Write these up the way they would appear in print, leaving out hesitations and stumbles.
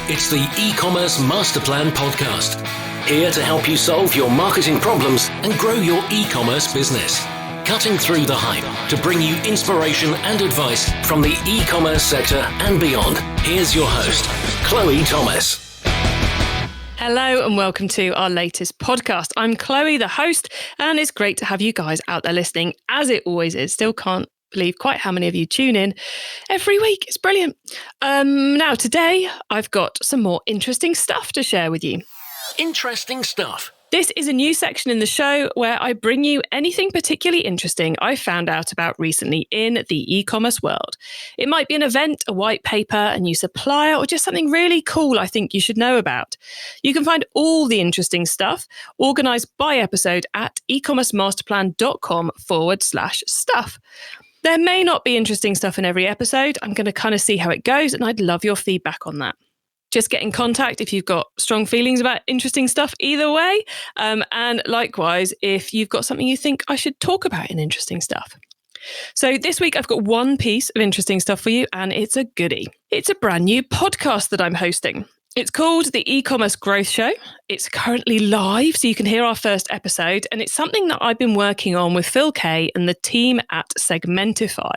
It's the eCommerce Master Plan podcast. Here to help you solve your marketing problems and grow your e-commerce business. Cutting through the hype to bring you inspiration and advice from the e-commerce sector and beyond. Here's your host, Chloe Thomas. Hello and welcome to our latest podcast. I'm Chloe, the host, and it's great to have you guys out there listening, as it always is. Still can't believe quite how many of you tune in every week. It's brilliant. Now, today, I've got some more interesting stuff to share with you. Interesting stuff. This is a new section in the show where I bring you anything particularly interesting I found out about recently in the e-commerce world. It might be an event, a white paper, a new supplier, or just something really cool I think you should know about. You can find all the interesting stuff organised by episode at ecommercemasterplan.com/stuff. There may not be interesting stuff in every episode. I'm going to kind of see how it goes, and I'd love your feedback on that. Just get in contact if you've got strong feelings about interesting stuff either way. And likewise, if you've got something you think I should talk about in interesting stuff. So this week, I've got one piece of interesting stuff for you, and it's a goodie. It's a brand new podcast that I'm hosting. It's called the E-commerce Growth Show. It's currently live, so you can hear our first episode. And it's something that I've been working on with Phil Kay and the team at Segmentify.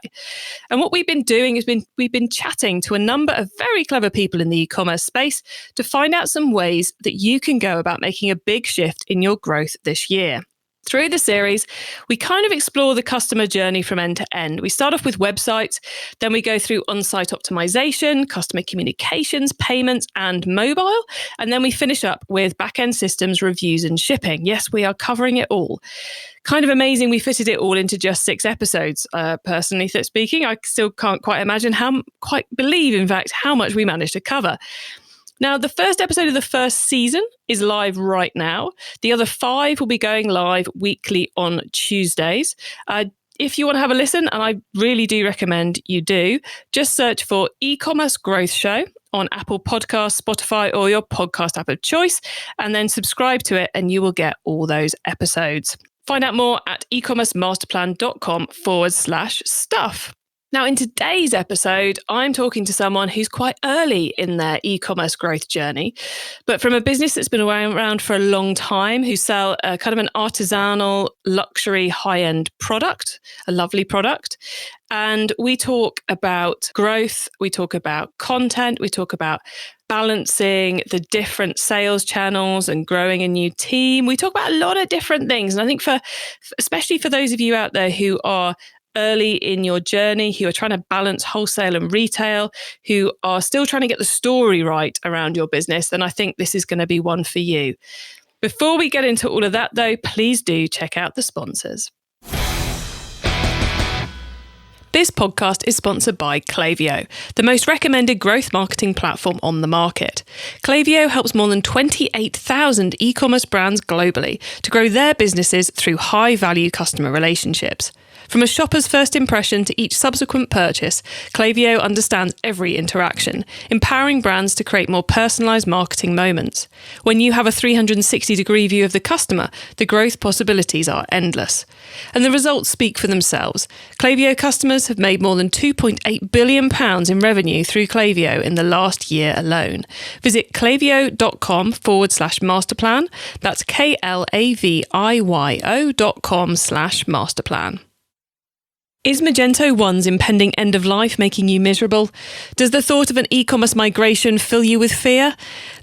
And what we've been doing is we've been chatting to a number of very clever people in the e-commerce space to find out some ways that you can go about making a big shift in your growth this year. Through the series, we kind of explore the customer journey from end to end. We start off with websites, then we go through on-site optimization, customer communications, payments, and mobile. And then we finish up with back-end systems, reviews, and shipping. Yes, we are covering it all. Kind of amazing we fitted it all into just 6 episodes. Personally speaking, I still can't quite believe, in fact, how much we managed to cover. Now, the first episode of the first season is live right now. The other 5 will be going live weekly on Tuesdays. If you want to have a listen, and I really do recommend you do, just search for E-commerce Growth Show on Apple Podcasts, Spotify, or your podcast app of choice, and then subscribe to it, and you will get all those episodes. Find out more at ecommercemasterplan.com/stuff. Now, in today's episode, I'm talking to someone who's quite early in their e-commerce growth journey, but from a business that's been around for a long time, who sell a kind of an artisanal, luxury, high-end product, a lovely product. And we talk about growth, we talk about content, we talk about balancing the different sales channels and growing a new team. We talk about a lot of different things. And I think especially for those of you out there who are early in your journey, who are trying to balance wholesale and retail, who are still trying to get the story right around your business, then I think this is going to be one for you. Before we get into all of that, though, please do check out the sponsors. This podcast is sponsored by Klaviyo, the most recommended growth marketing platform on the market. Klaviyo helps more than 28,000 e-commerce brands globally to grow their businesses through high-value customer relationships. From a shopper's first impression to each subsequent purchase, Klaviyo understands every interaction, empowering brands to create more personalized marketing moments. When you have a 360-degree view of the customer, the growth possibilities are endless. And the results speak for themselves. Klaviyo customers have made more than £2.8 billion in revenue through Klaviyo in the last year alone. Visit klaviyo.com/masterplan. That's KLAVIYO.com/masterplan. Is Magento 1's impending end of life making you miserable? Does the thought of an e-commerce migration fill you with fear?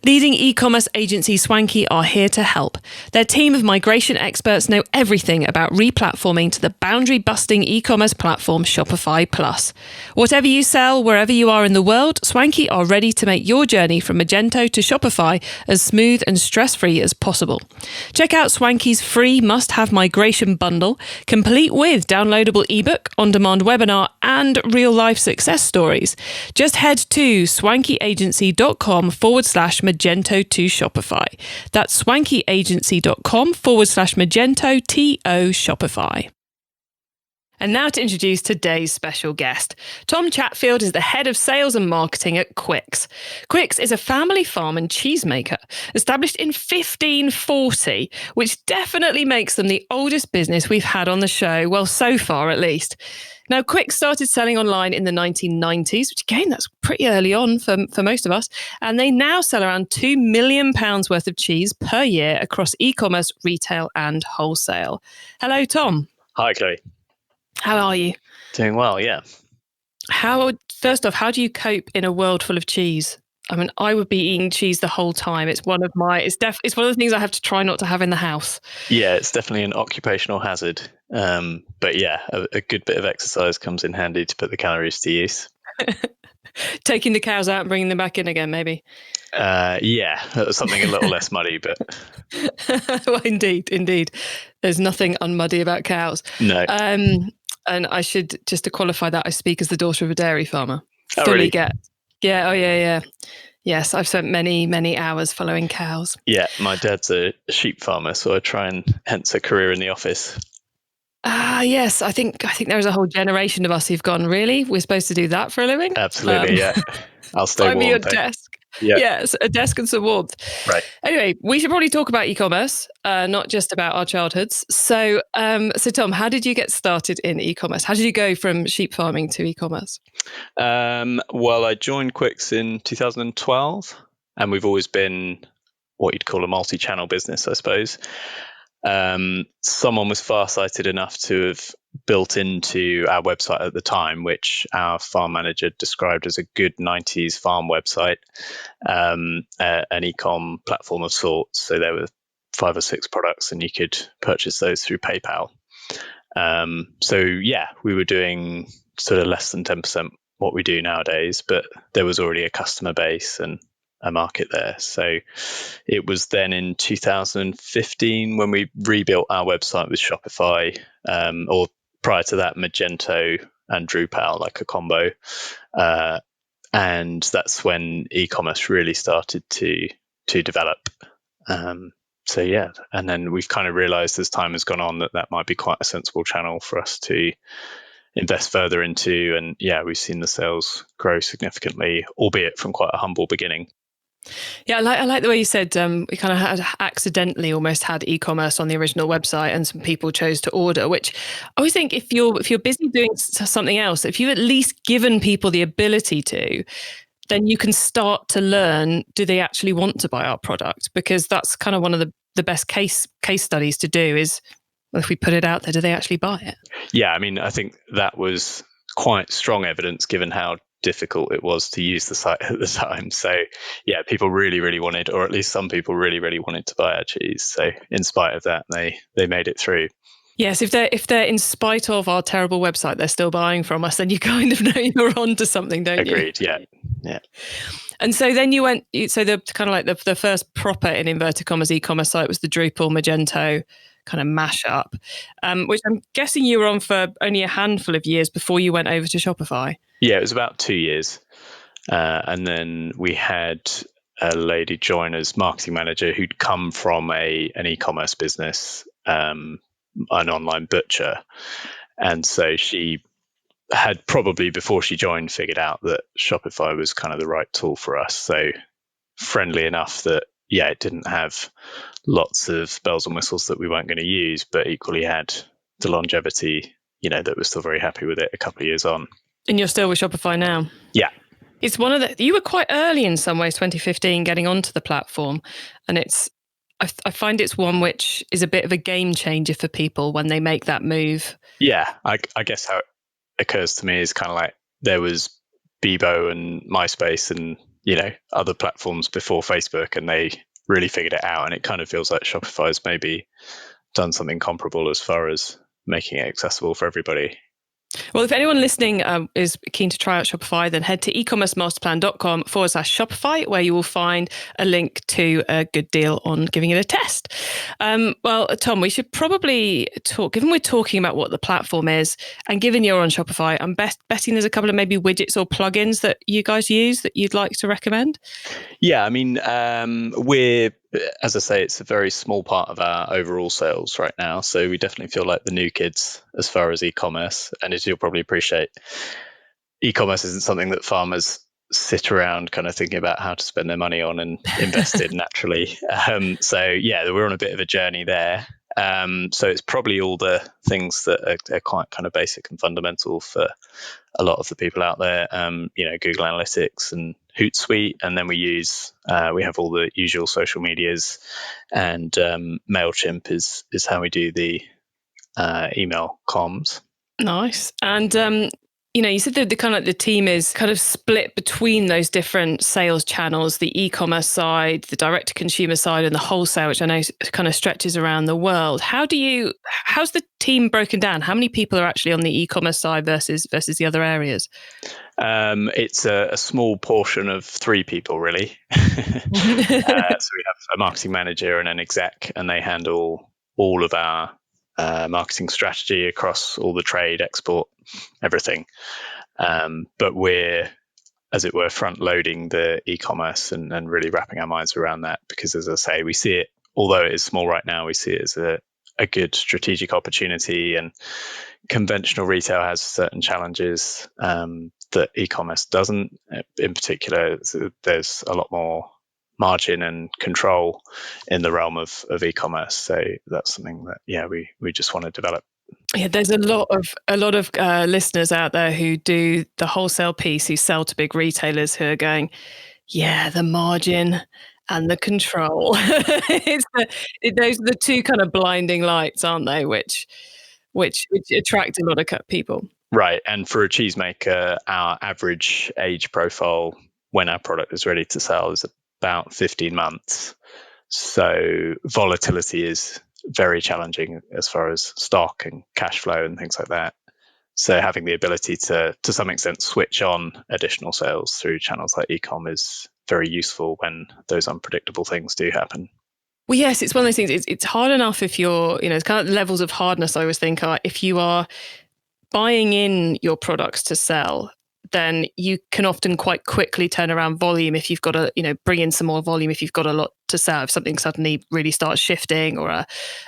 Leading e-commerce agency Swanky are here to help. Their team of migration experts know everything about replatforming to the boundary-busting e-commerce platform Shopify Plus. Whatever you sell, wherever you are in the world, Swanky are ready to make your journey from Magento to Shopify as smooth and stress-free as possible. Check out Swanky's free must-have migration bundle, complete with downloadable ebook, on-demand webinar, and real-life success stories. Just head to swankyagency.com/Magento to Shopify. That's swankyagency.com/Magento to Shopify. And now to introduce today's special guest. Tom Chatfield is the head of sales and marketing at Quicke. Quicke is a family farm and cheesemaker established in 1540, which definitely makes them the oldest business we've had on the show, well, so far at least. Now, Quicke started selling online in the 1990s, which again, that's pretty early on for most of us. And they now sell around £2 million worth of cheese per year across e-commerce, retail and wholesale. Hello, Tom. Hi, Chloe. How are you? Doing well, yeah. First off, how do you cope in a world full of cheese? I mean, I would be eating cheese the whole time. It's one of the things I have to try not to have in the house. Yeah, it's definitely an occupational hazard. But yeah, a good bit of exercise comes in handy to put the calories to use. Taking the cows out and bringing them back in again, maybe. Yeah, something a little less muddy, but well, indeed. There's nothing unmuddy about cows. No. And I should, just to qualify that, I speak as the daughter of a dairy farmer. Oh, Fully really? get. Yeah. Oh, yeah. Yes, I've spent many hours following cows. Yeah, my dad's a sheep farmer, so I try and hence a career in the office. Yes, I think there's a whole generation of us who've gone, really? We're supposed to do that for a living? Absolutely, yeah. I'll stay Find warm. me your desk. Yeah. Yes, a desk and some warmth. Right. Anyway, we should probably talk about e-commerce, not just about our childhoods. So Tom, how did you get started in e-commerce? How did you go from sheep farming to e-commerce? Well, I joined Quicke in 2012, and we've always been what you'd call a multi-channel business, I suppose. Someone was farsighted enough to have built into our website at the time, which our farm manager described as a good 90s farm website, an e-com platform of sorts. So there were 5 or 6 products and you could purchase those through PayPal. So yeah, we were doing sort of less than 10% what we do nowadays, but there was already a customer base and a market there. So it was then in 2015 when we rebuilt our website with Shopify, or prior to that, Magento and Drupal, like a combo. And that's when e-commerce really started to develop. So yeah, and then we've kind of realized as time has gone on that might be quite a sensible channel for us to invest further into. And yeah, we've seen the sales grow significantly, albeit from quite a humble beginning. Yeah, I like the way you said we kind of had accidentally almost had e-commerce on the original website, and some people chose to order. Which I always think, if you're busy doing something else, if you've at least given people the ability to, then you can start to learn: do they actually want to buy our product? Because that's kind of one of the best case studies to do is, well, if we put it out there, do they actually buy it? Yeah, I mean, I think that was quite strong evidence given how difficult it was to use the site at the time. So yeah, people really wanted, or at least some people really wanted to buy our cheese. So in spite of that, they made it through. Yes, if they're in spite of our terrible website, they're still buying from us, then you kind of know you're onto something, don't you? Agreed. Yeah. And so then so the kind of like the first proper, in inverted commas, e-commerce site was the Drupal Magento kind of mashup, which I'm guessing you were on for only a handful of years before you went over to Shopify. Yeah, it was about 2 years. And then we had a lady join as marketing manager who'd come from an e-commerce business, an online butcher. And so she had probably, before she joined, figured out that Shopify was kind of the right tool for us. So friendly enough that, yeah, it didn't have lots of bells and whistles that we weren't going to use, but equally had the longevity, that we're still very happy with it a couple of years on. And you're still with Shopify now? Yeah. It's you were quite early in some ways, 2015, getting onto the platform. And I find it's one which is a bit of a game changer for people when they make that move. Yeah, I guess how it occurs to me is kind of like there was Bebo and MySpace and, other platforms before Facebook, and they really figured it out. And it kind of feels like Shopify's maybe done something comparable as far as making it accessible for everybody. Well, if anyone listening is keen to try out Shopify, then head to ecommercemasterplan.com/Shopify, where you will find a link to a good deal on giving it a test. Well, Tom, we should probably talk, given we're talking about what the platform is, and given you're on Shopify, I'm betting there's a couple of maybe widgets or plugins that you guys use that you'd like to recommend. Yeah, I mean, we're as I say, it's a very small part of our overall sales right now. So we definitely feel like the new kids as far as e-commerce. And as you'll probably appreciate, e-commerce isn't something that farmers sit around kind of thinking about how to spend their money on and invest in naturally. So yeah, we're on a bit of a journey there. So it's probably all the things that are quite kind of basic and fundamental for a lot of the people out there. Google Analytics and Hootsuite, and then we have all the usual social medias, and Mailchimp is how we do the email comms. Nice. And you said that the kind of the team is kind of split between those different sales channels, the e-commerce side, the direct to consumer side, and the wholesale, which I know kind of stretches around the world. How's the team broken down? How many people are actually on the e-commerce side versus the other areas? It's a small portion of 3 people, really. So we have a marketing manager and an exec, and they handle all of our marketing strategy across all the trade, export, everything. But we're, as it were, front loading the e-commerce and really wrapping our minds around that, because, as I say, we see it, although it is small right now, we see it as a good strategic opportunity, and conventional retail has certain challenges that e-commerce doesn't. In particular, there's a lot more margin and control in the realm of e-commerce. So that's something that we just want to develop. Yeah, there's a lot of listeners out there who do the wholesale piece, who sell to big retailers, who are going, yeah, the margin and the control. Those are the two kind of blinding lights, aren't they? Which attract a lot of people. Right. And for a cheesemaker, our average age profile when our product is ready to sell is about 15 months. So volatility is very challenging as far as stock and cash flow and things like that. So having the ability to some extent switch on additional sales through channels like e-com is very useful when those unpredictable things do happen. Well, yes, it's one of those things. It's hard enough if you're, it's kind of levels of hardness, I always think, are if you are buying in your products to sell, then you can often quite quickly turn around volume if you've got to, bring in some more volume if you've got a lot to sell. If something suddenly really starts shifting, or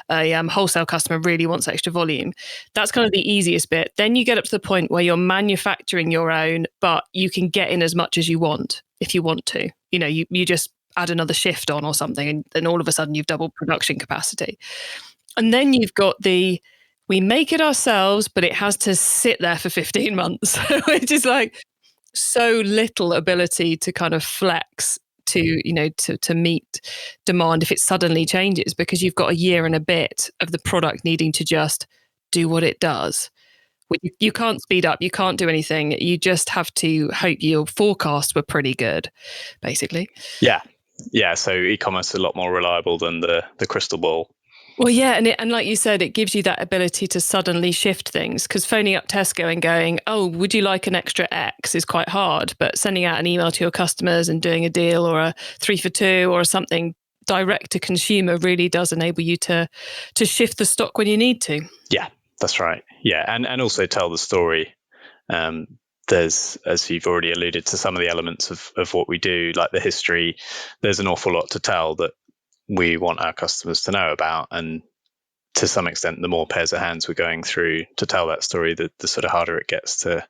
a wholesale customer really wants extra volume, that's kind of the easiest bit. Then you get up to the point where you're manufacturing your own, but you can get in as much as you want if you want to. You just add another shift on or something, and then all of a sudden you've doubled production capacity. And then you've got we make it ourselves, but it has to sit there for 15 months, which is like so little ability to kind of flex to meet demand if it suddenly changes, because you've got a year and a bit of the product needing to just do what it does. You can't speed up, you can't do anything. You just have to hope your forecasts were pretty good, basically. Yeah. So e-commerce is a lot more reliable than the crystal ball. Well, yeah, and like you said, it gives you that ability to suddenly shift things, because phoning up Tesco and going, oh, would you like an extra X is quite hard, but sending out an email to your customers and doing a deal or a 3 for 2 or something direct to consumer really does enable you to shift the stock when you need to. Yeah, that's right. Yeah, and also tell the story. There's, as you've already alluded to, some of the elements of what we do, like the history. There's an awful lot to tell that we want our customers to know about, and to some extent, the more pairs of hands we're going through to tell that story, the sort of harder it gets to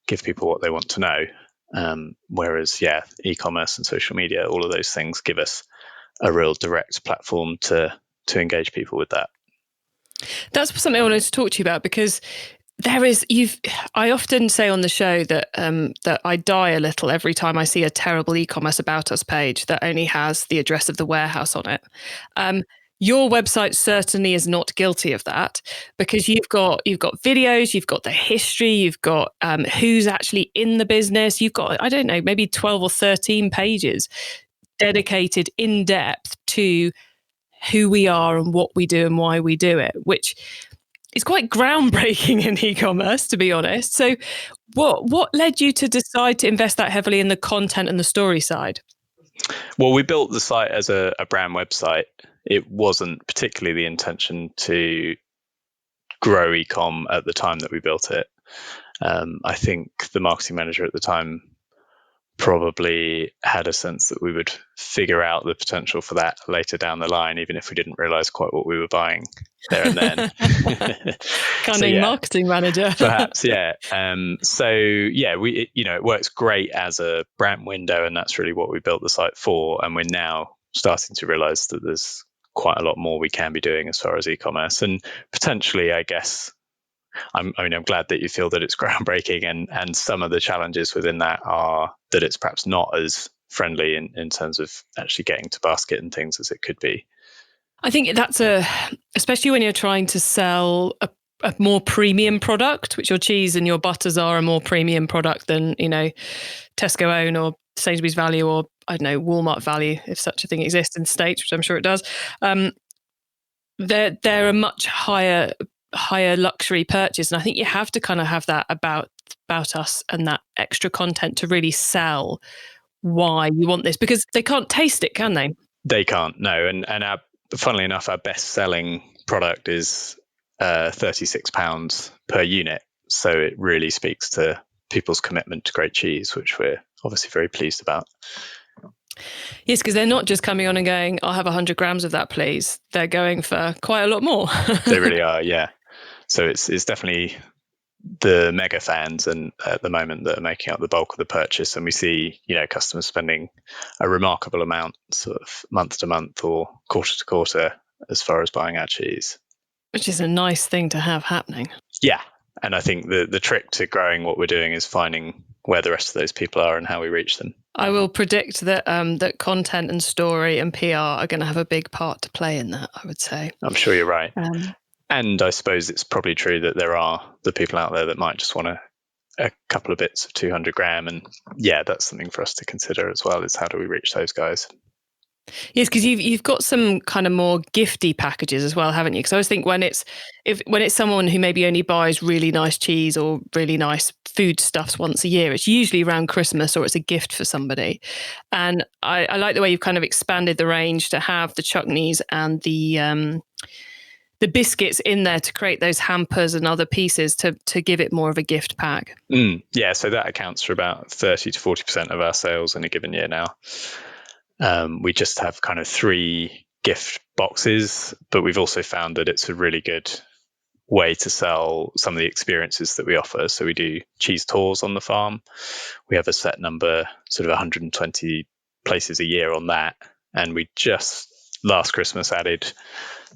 give people what they want to know. Whereas, e-commerce and social media, all of those things give us a real direct platform to engage people with that. That's something I wanted to talk to you about, because I often say on the show that that I die a little every time I see a terrible e-commerce about us page that only has the address of the warehouse on it. Your website certainly is not guilty of that, because you've got videos, you've got the history, you've got who's actually in the business. You've got, I don't know, maybe 12 or 13 pages dedicated in depth to who we are and what we do and why we do it, which is quite groundbreaking in e-commerce, to be honest. So what led you to decide to invest that heavily in the content and the story side? Well, we built the site as a brand website. It wasn't particularly the intention to grow e-com at the time that we built it. I think the marketing manager at the time probably had a sense that we would figure out the potential for that later down the line, even if we didn't realize quite what we were buying there and then. Cunning marketing manager. Perhaps, yeah. It works great as a brand window, and that's really what we built the site for. And we're now starting to realize that there's quite a lot more we can be doing as far as e-commerce, and potentially, I guess, I'm glad that you feel that it's groundbreaking, and some of the challenges within that are that it's perhaps not as friendly in terms of actually getting to basket and things as it could be. I think that's especially when you're trying to sell a more premium product, which your cheese and your butters are a more premium product than, Tesco own or Sainsbury's value, or I don't know, Walmart value, if such a thing exists in the States, which I'm sure it does. They're a much higher luxury purchase, and I think you have to kind of have that about us and that extra content to really sell why you want this, because they can't taste it, can they? They can't, no. And funnily enough, our best selling product is £36 per unit, so it really speaks to people's commitment to great cheese, which we're obviously very pleased about. Yes, because they're not just coming on and going, I'll have 100 grams of that, please. They're going for quite a lot more. They really are, yeah. So it's definitely the mega fans and at the moment that are making up the bulk of the purchase. And we see, customers spending a remarkable amount sort of month to month or quarter to quarter as far as buying our cheese. Which is a nice thing to have happening. Yeah. And I think the trick to growing what we're doing is finding where the rest of those people are and how we reach them. I will predict that that content and story and PR are going to have a big part to play in that, I would say. I'm sure you're right. And I suppose it's probably true that there are the people out there that might just want a couple of bits of 200 gram. And yeah, that's something for us to consider as well, is how do we reach those guys? Yes, because you've got some kind of more gifty packages as well, haven't you? Because I always think when it's someone who maybe only buys really nice cheese or really nice foodstuffs once a year, it's usually around Christmas or it's a gift for somebody. And I like the way you've kind of expanded the range to have the chutneys and the biscuits in there to create those hampers and other pieces to give it more of a gift pack. Yeah, so that accounts for about 30 to 40% of our sales in a given year now. We just have kind of 3 gift boxes, but we've also found that it's a really good way to sell some of the experiences that we offer. So we do cheese tours on the farm. We have a set number, sort of 120 places a year on that. And we just last Christmas added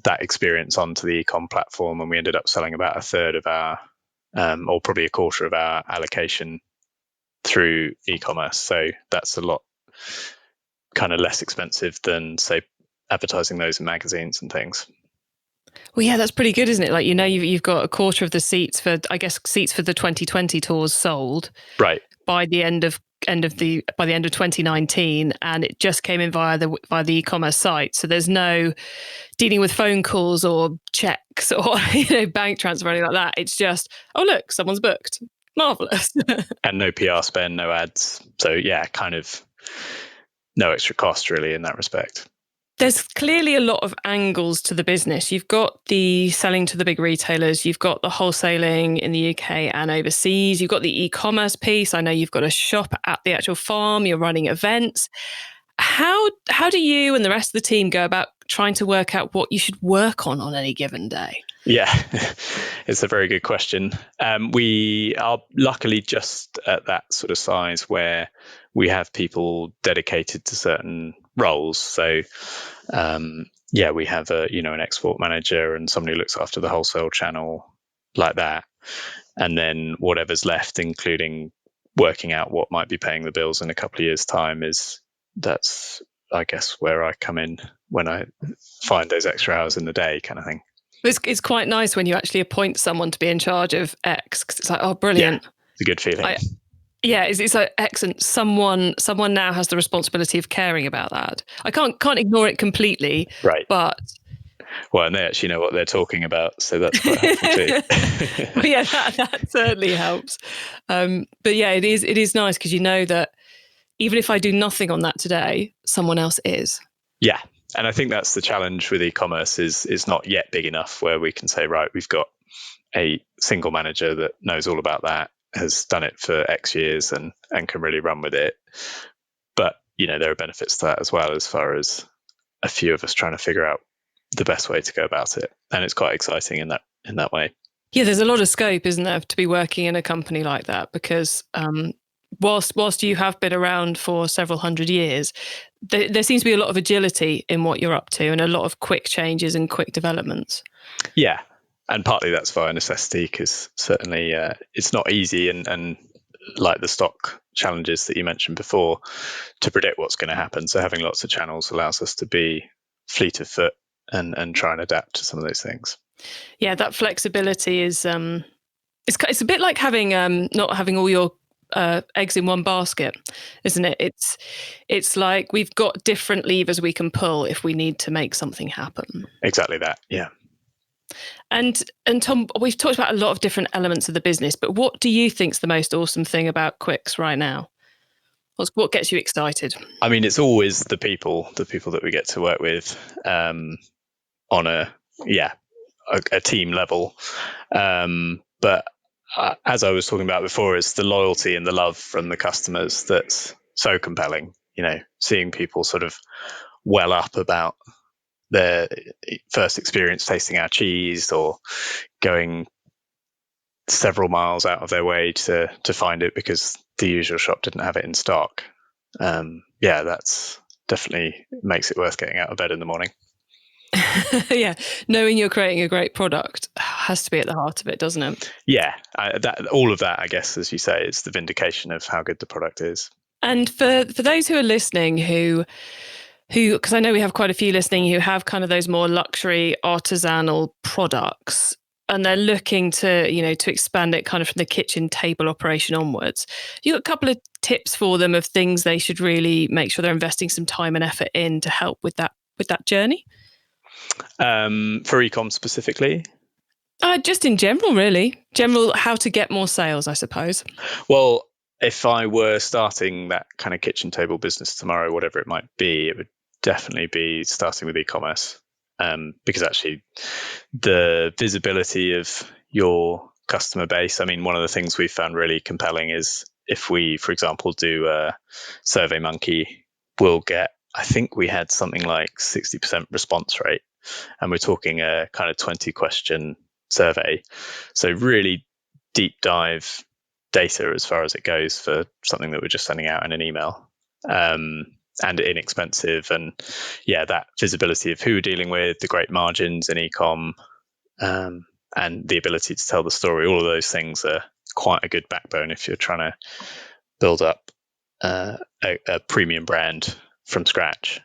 that experience onto the ecom platform, and we ended up selling about a third of our, or probably a quarter of our allocation through e-commerce. So that's a lot kind of less expensive than, say, advertising those in magazines and things. Well, yeah, that's pretty good, isn't it? Like, you've got a quarter of the seats for the 2020 tours sold, right, by the end of 2019, and it just came in via the e-commerce site. So there's no dealing with phone calls or checks or bank transfer or anything like that. It's just, oh look, someone's booked. Marvelous. And no PR spend, no ads. So yeah, kind of no extra cost really in that respect. There's clearly a lot of angles to the business. You've got the selling to the big retailers. You've got the wholesaling in the UK and overseas. You've got the e-commerce piece. I know you've got a shop at the actual farm. You're running events. How do you and the rest of the team go about trying to work out what you should work on any given day? Yeah, it's a very good question. We are luckily just at that sort of size where we have people dedicated to certain roles. So, we have an export manager and somebody who looks after the wholesale channel, like that. And then whatever's left, including working out what might be paying the bills in a couple of years' time, that's I guess where I come in when I find those extra hours in the day, kind of thing. It's quite nice when you actually appoint someone to be in charge of X, because it's like, oh, brilliant. Yeah, it's a good feeling. It's like excellent. Someone now has the responsibility of caring about that. I can't ignore it completely, right? But and they actually know what they're talking about, so that's quite helpful too. Well, yeah, that certainly helps. But yeah, it is nice because you know that even if I do nothing on that today, someone else is. Yeah. And I think that's the challenge with e-commerce is not yet big enough where we can say, right, we've got a single manager that knows all about that has done it for X years and can really run with it. But, there are benefits to that as well, as far as a few of us trying to figure out the best way to go about it. And it's quite exciting in that way. Yeah, there's a lot of scope, isn't there, to be working in a company like that? Because whilst you have been around for several hundred years, there seems to be a lot of agility in what you're up to and a lot of quick changes and quick developments. Yeah, and partly that's via necessity, because certainly it's not easy, and like the stock challenges that you mentioned before, to predict what's going to happen. So having lots of channels allows us to be fleet of foot and try and adapt to some of those things. Yeah, that flexibility is it's a bit like having not having all your eggs in one basket, isn't it? It's like we've got different levers we can pull if we need to make something happen. Exactly that. Yeah. And Tom, we've talked about a lot of different elements of the business, but what do you think's the most awesome thing about Quicke's right now? What gets you excited? I mean, it's always the people that we get to work with on a team level. But as I was talking about before, it's the loyalty and the love from the customers that's so compelling. Seeing people sort of well up about their first experience tasting our cheese, or going several miles out of their way to find it because the usual shop didn't have it in stock. That's definitely makes it worth getting out of bed in the morning. Yeah, knowing you're creating a great product has to be at the heart of it, doesn't it? Yeah, all of that, I guess, as you say, it's the vindication of how good the product is. And for those who are listening, who because I know we have quite a few listening who have kind of those more luxury artisanal products, and they're looking to to expand it kind of from the kitchen table operation onwards. You got a couple of tips for them of things they should really make sure they're investing some time and effort in to help with that journey? For e-com specifically? Just in general, really. How to get more sales, I suppose. Well, if I were starting that kind of kitchen table business tomorrow, whatever it might be, it would definitely be starting with e-commerce. Because actually the visibility of your customer base, I mean, one of the things we found really compelling is if we, for example, do a SurveyMonkey, we'll get, I think we had something like 60% response rate, and we're talking a kind of 20 question survey. So really deep dive data as far as it goes for something that we're just sending out in an email. And inexpensive, and that visibility of who we're dealing with, the great margins in e-com, and the ability to tell the story. All of those things are quite a good backbone if you're trying to build up a premium brand from scratch.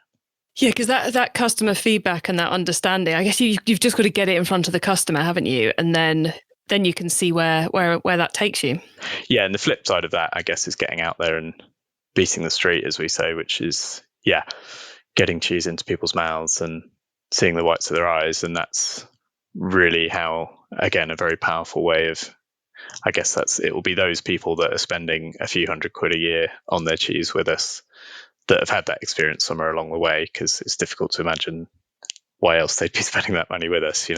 Yeah, because that customer feedback and that understanding, I guess you've just got to get it in front of the customer, haven't you? And then you can see where that takes you. Yeah, and the flip side of that, I guess, is getting out there and beating the street, as we say, which is getting cheese into people's mouths and seeing the whites of their eyes. And that's really how, again, a very powerful way of, I guess it will be those people that are spending a few £100 a year on their cheese with us that have had that experience somewhere along the way, because it's difficult to imagine why else they'd be spending that money with us,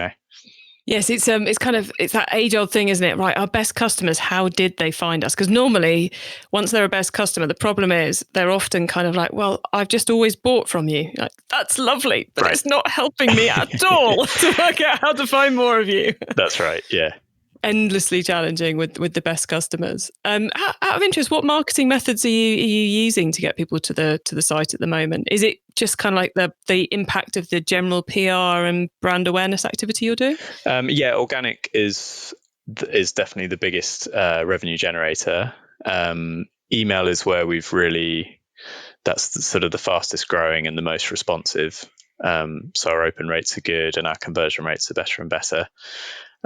Yes, it's that age-old thing, isn't it? Right, our best customers, how did they find us? Because normally, once they're a best customer, the problem is they're often kind of like, well, I've just always bought from you. Like, that's lovely, but It's not helping me at all to work out how to find more of you. That's right, yeah. Endlessly challenging with the best customers. Out of interest, what marketing methods are you using to get people to the site at the moment? Is it just kind of like the impact of the general PR and brand awareness activity you're doing? Organic is definitely the biggest revenue generator. Email is where that's sort of the fastest growing and the most responsive. So our open rates are good and our conversion rates are better and better.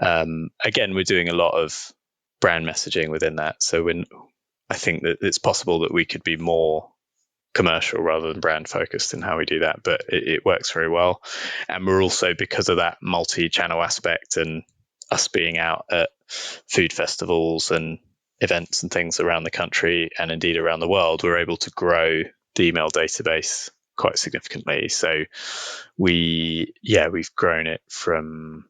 Again, we're doing a lot of brand messaging within that. So I think that it's possible that we could be more commercial rather than brand focused in how we do that, but it works very well. And we're also, because of that multi-channel aspect and us being out at food festivals and events and things around the country and indeed around the world, we're able to grow the email database quite significantly. So we've grown it from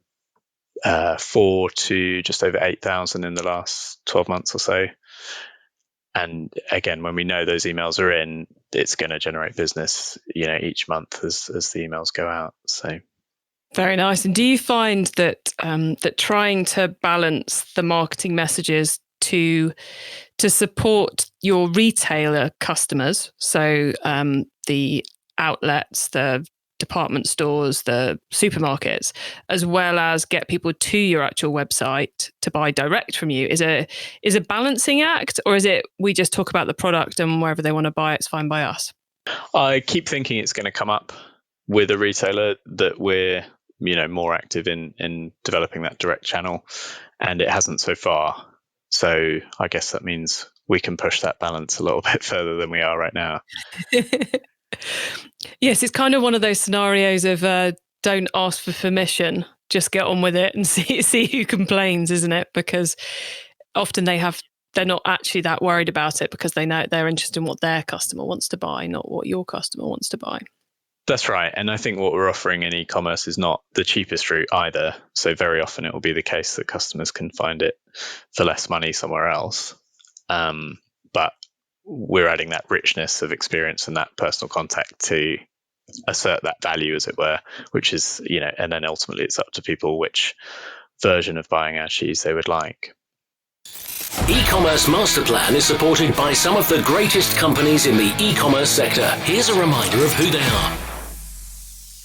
4 to just over 8,000 in the last 12 months or so. And again, when we know those emails are in, it's going to generate business, each month as the emails go out. So very nice. And do you find that that trying to balance the marketing messages to support your retailer customers, so the outlets, the department stores, the supermarkets, as well as get people to your actual website to buy direct from you, is a balancing act, or is it we just talk about the product and wherever they want to buy it's fine by us? I keep thinking it's going to come up with a retailer that we're more active in developing that direct channel, and it hasn't so far. So I guess that means we can push that balance a little bit further than we are right now. Yes, it's kind of one of those scenarios of don't ask for permission, just get on with it and see who complains, isn't it? Because often they're not actually that worried about it because they know they're interested in what their customer wants to buy, not what your customer wants to buy. That's right. And I think what we're offering in e-commerce is not the cheapest route either. So very often it will be the case that customers can find it for less money somewhere else. But we're adding that richness of experience and that personal contact to assert that value, as it were, which is, and then ultimately it's up to people which version of buying our shoes they would like. E-commerce Master Plan is supported by some of the greatest companies in the e-commerce sector. Here's a reminder of who they are.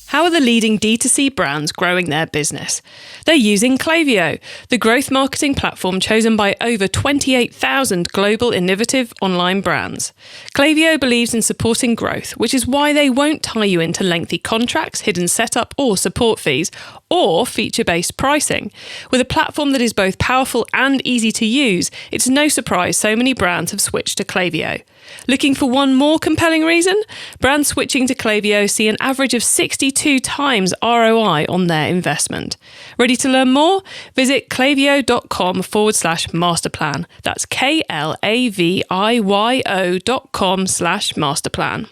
How are the leading D2C brands growing their business? They're using Klaviyo, the growth marketing platform chosen by over 28,000 global innovative online brands. Klaviyo believes in supporting growth, which is why they won't tie you into lengthy contracts, hidden setup or support fees, or feature-based pricing. With a platform that is both powerful and easy to use, it's no surprise so many brands have switched to Klaviyo. Looking for one more compelling reason? Brands switching to Klaviyo see an average of 62 times ROI on their investment. Ready to learn more? Visit klaviyo.com/masterplan. That's KLAVIYO.com/masterplan.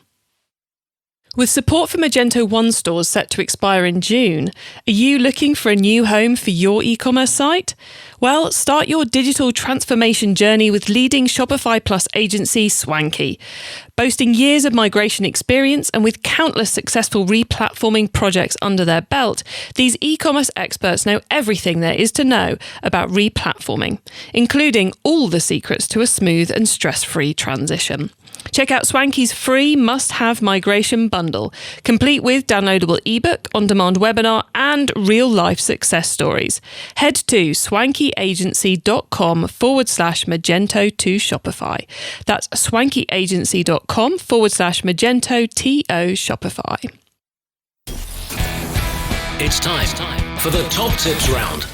With support for Magento 1 stores set to expire in June, are you looking for a new home for your e-commerce site? Well, start your digital transformation journey with leading Shopify Plus agency Swanky. Boasting years of migration experience and with countless successful re-platforming projects under their belt, these e-commerce experts know everything there is to know about re-platforming, including all the secrets to a smooth and stress-free transition. Check out Swanky's free must-have migration bundle, complete with downloadable ebook, on-demand webinar, and real-life success stories. Head to swankyagency.com/Magento to Shopify. That's swankyagency.com/Magento TO Shopify. It's time for the top tips round.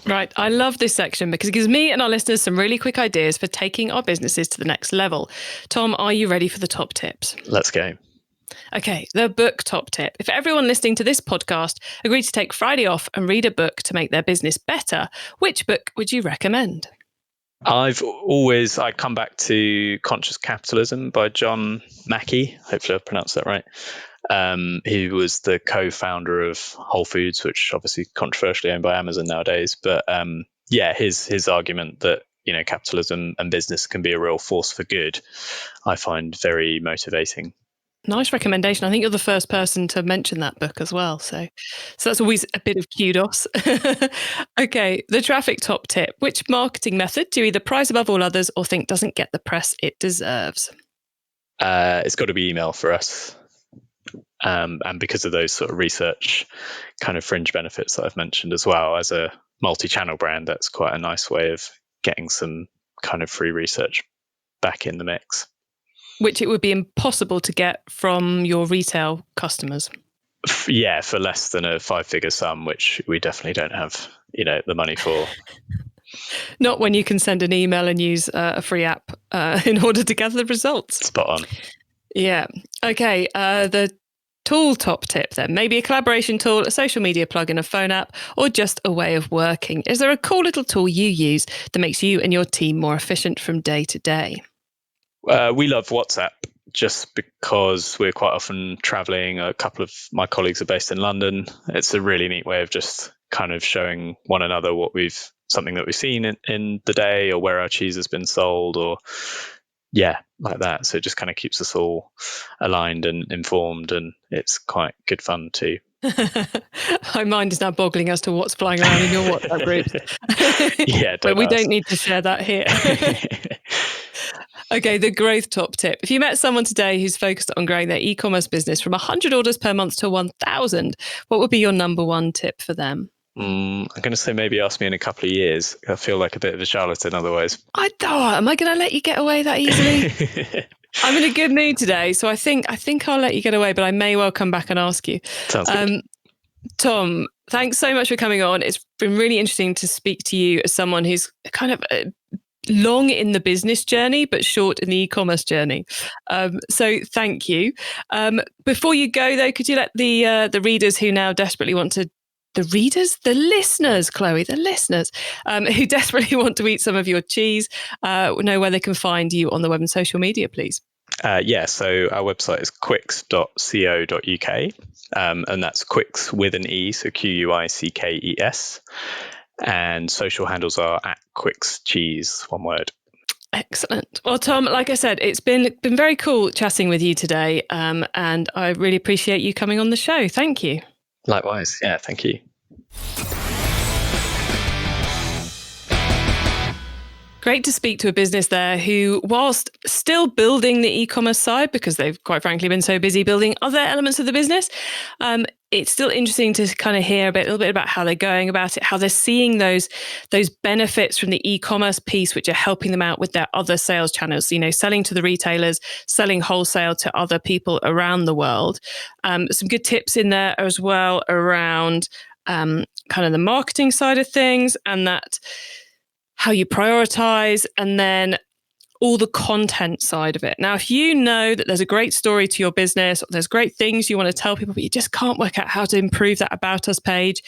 Right, I love this section because it gives me and our listeners some really quick ideas for taking our businesses to the next level. Tom, are you ready for the top tips? Let's go. Okay, the book top tip. If everyone listening to this podcast agreed to take Friday off and read a book to make their business better, which book would you recommend? I come back to Conscious Capitalism by John Mackey. Hopefully I pronounced that right. He was the co-founder of Whole Foods, which obviously controversially owned by Amazon nowadays. But his argument that capitalism and business can be a real force for good, I find very motivating. Nice recommendation. I think you're the first person to mention that book as well. So that's always a bit of kudos. Okay, the traffic top tip. Which marketing method do you either prize above all others or think doesn't get the press it deserves? It's got to be email for us. And because of those sort of research kind of fringe benefits that I've mentioned as well, as a multi-channel brand, that's quite a nice way of getting some kind of free research back in the mix. Which it would be impossible to get from your retail customers. Yeah, for less than a 5-figure sum, which we definitely don't have, the money for. Not when you can send an email and use a free app in order to gather the results. Spot on. Yeah. Okay. The tool top tip then. Maybe a collaboration tool, a social media plugin, a phone app, or just a way of working. Is there a cool little tool you use that makes you and your team more efficient from day to day? We love WhatsApp just because we're quite often traveling. A couple of my colleagues are based in London. It's a really neat way of just kind of showing one another something that we've seen in the day, or where our cheese has been sold, or like that. So it just kind of keeps us all aligned and informed, and it's quite good fun too. My mind is now boggling as to what's flying around in your WhatsApp groups. But we don't need to share that here. Okay, the growth top tip. If you met someone today who's focused on growing their e-commerce business from 100 orders per month to 1,000, what would be your number one tip for them? I'm going to say maybe ask me in a couple of years. I feel like a bit of a charlatan otherwise. Am I going to let you get away that easily? I'm in a good mood today, so I think I'll let you get away, but I may well come back and ask you. Sounds good. Tom, thanks so much for coming on. It's been really interesting to speak to you as someone who's kind of long in the business journey, but short in the e-commerce journey. So thank you. Before you go, though, could you let the readers who now desperately want to the listeners, Chloe, who desperately want to eat some of your cheese, know where they can find you on the web and social media, please? So our website is quicks.co.uk, and that's Quicks with an E, so Quickes. And social handles are @QuicksCheese, one word. Excellent. Well, Tom, like I said, it's been very cool chatting with you today, and I really appreciate you coming on the show. Thank you. Likewise. Yeah, thank you. Great to speak to a business there who, whilst still building the e-commerce side, because they've quite frankly been so busy building other elements of the business, it's still interesting to kind of hear a little bit about how they're going about it, how they're seeing those benefits from the e-commerce piece, which are helping them out with their other sales channels, selling to the retailers, selling wholesale to other people around the world. Some good tips in there as well around kind of the marketing side of things, and that how you prioritize, and then all the content side of it. Now, if you know that there's a great story to your business, or there's great things you want to tell people, but you just can't work out how to improve that About Us page,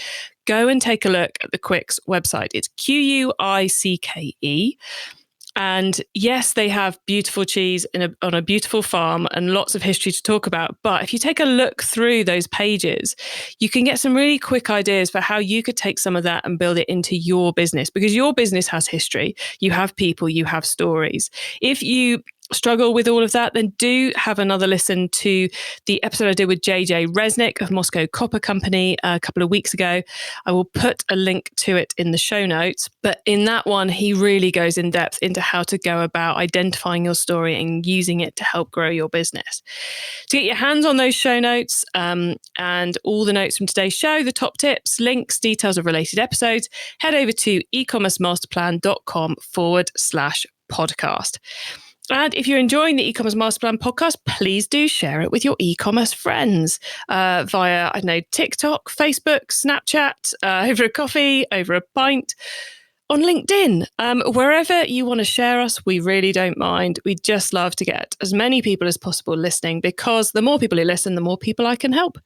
go and take a look at the Quicke website. It's Quicke. And yes, they have beautiful cheese on a beautiful farm and lots of history to talk about. But if you take a look through those pages, you can get some really quick ideas for how you could take some of that and build it into your business, because your business has history. You have people, you have stories. If you struggle with all of that, then do have another listen to the episode I did with JJ Resnick of Moscow Copper Company a couple of weeks ago. I will put a link to it in the show notes, but in that one, he really goes in depth into how to go about identifying your story and using it to help grow your business. To get your hands on those show notes and all the notes from today's show, the top tips, links, details of related episodes, head over to ecommercemasterplan.com/podcast. And if you're enjoying the e-commerce masterplan podcast, please do share it with your e-commerce friends via, TikTok, Facebook, Snapchat, over a coffee, over a pint, on LinkedIn. Wherever you want to share us, we really don't mind. We just love to get as many people as possible listening, because the more people who listen, the more people I can help.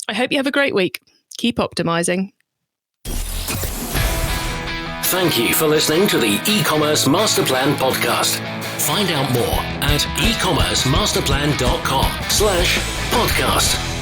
I hope you have a great week. Keep optimizing. Thank you for listening to the e-commerce masterplan podcast. Find out more at ecommercemasterplan.com/podcast.